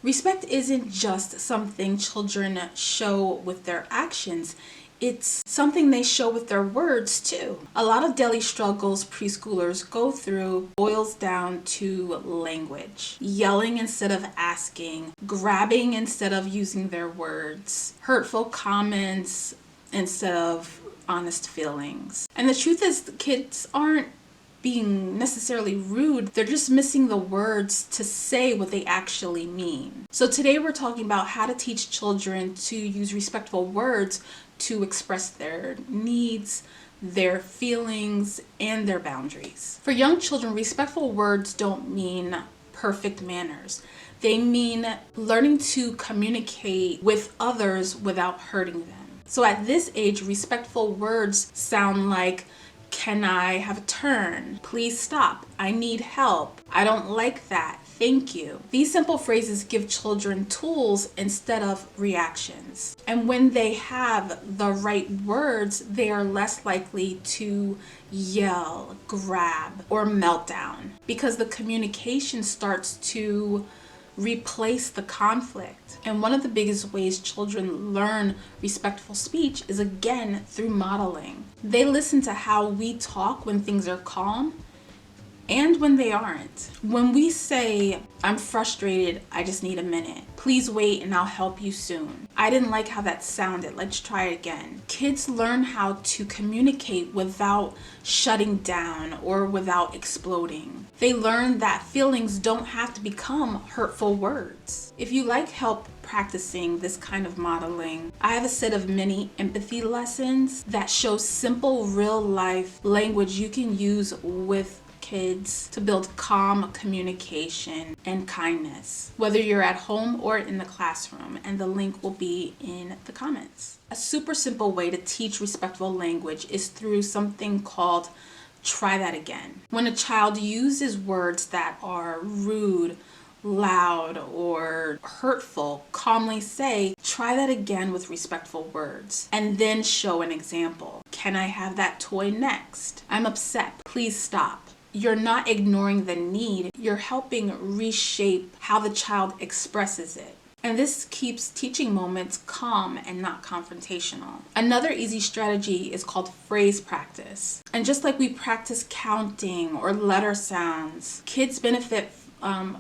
Respect isn't just something children show with their actions. It's something they show with their words too. A lot of daily struggles preschoolers go through boils down to language. Yelling instead of asking, grabbing instead of using their words, hurtful comments instead of honest feelings. And the truth is, the kids aren't being necessarily rude, they're just missing the words to say what they actually mean. So today we're talking about how to teach children to use respectful words to express their needs, their feelings, and their boundaries. For young children, respectful words don't mean perfect manners. They mean learning to communicate with others without hurting them. So at this age, respectful words sound like, "Can I have a turn? Please stop. I need help. I don't like that. Thank you." These simple phrases give children tools instead of reactions. And when they have the right words, they are less likely to yell, grab, or melt down because the communication starts to replace the conflict. And one of the biggest ways children learn respectful speech is again through modeling. They listen to how we talk when things are calm and when they aren't. When we say, "I'm frustrated, I just need a minute. Please wait and I'll help you soon. I didn't like how that sounded. Let's try it again." Kids learn how to communicate without shutting down or without exploding. They learn that feelings don't have to become hurtful words. If you like help practicing this kind of modeling, I have a set of mini empathy lessons that show simple real life language you can use with kids to build calm communication and kindness, whether you're at home or in the classroom, and the link will be in the comments. A super simple way to teach respectful language is through something called try that again. When a child uses words that are rude, loud, or hurtful, calmly say, "Try that again with respectful words," and then show an example. "Can I have that toy next? I'm upset. Please stop." You're not ignoring the need, you're helping reshape how the child expresses it. And this keeps teaching moments calm and not confrontational. Another easy strategy is called phrase practice. And just like we practice counting or letter sounds, kids benefit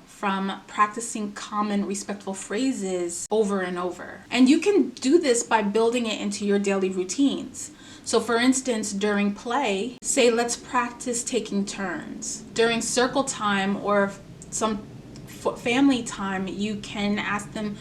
from practicing common respectful phrases over and over. And you can do this by building it into your daily routines. So for instance, during play, say, "Let's practice taking turns." During circle time or some family time, you can ask them,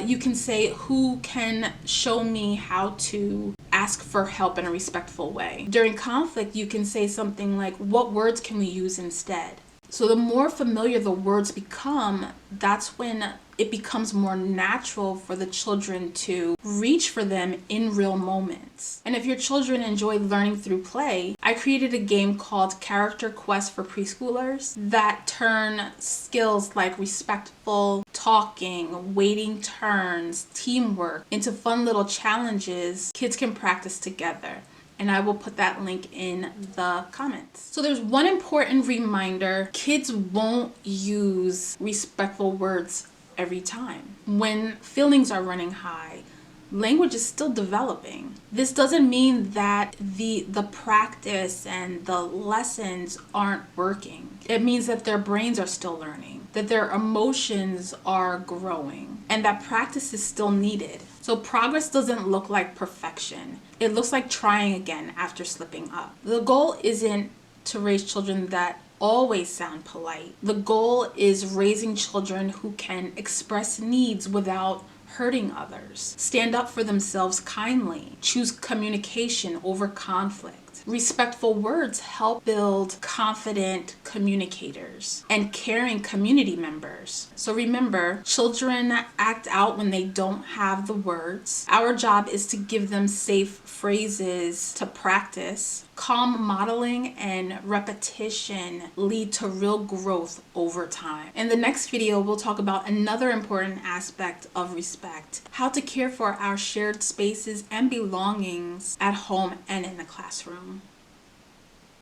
you can say, "Who can show me how to ask for help in a respectful way?" During conflict, you can say something like, "What words can we use instead?" So the more familiar the words become, that's when it becomes more natural for the children to reach for them in real moments. And if your children enjoy learning through play, I created a game called Character Quest for Preschoolers that turn skills like respectful talking, waiting turns, teamwork into fun little challenges kids can practice together. And I will put that link in the comments. So there's one important reminder: kids won't use respectful words every time. When feelings are running high, language is still developing. This doesn't mean that the practice and the lessons aren't working. It means that their brains are still learning, that their emotions are growing, and that practice is still needed. So progress doesn't look like perfection. It looks like trying again after slipping up. The goal isn't to raise children that always sound polite. The goal is raising children who can express needs without hurting others, stand up for themselves kindly, choose communication over conflict. Respectful words help build confident communicators and caring community members. So remember, children act out when they don't have the words. Our job is to give them safe phrases to practice. Calm modeling and repetition lead to real growth over time. In the next video, we'll talk about another important aspect of respect: how to care for our shared spaces and belongings at home and in the classroom.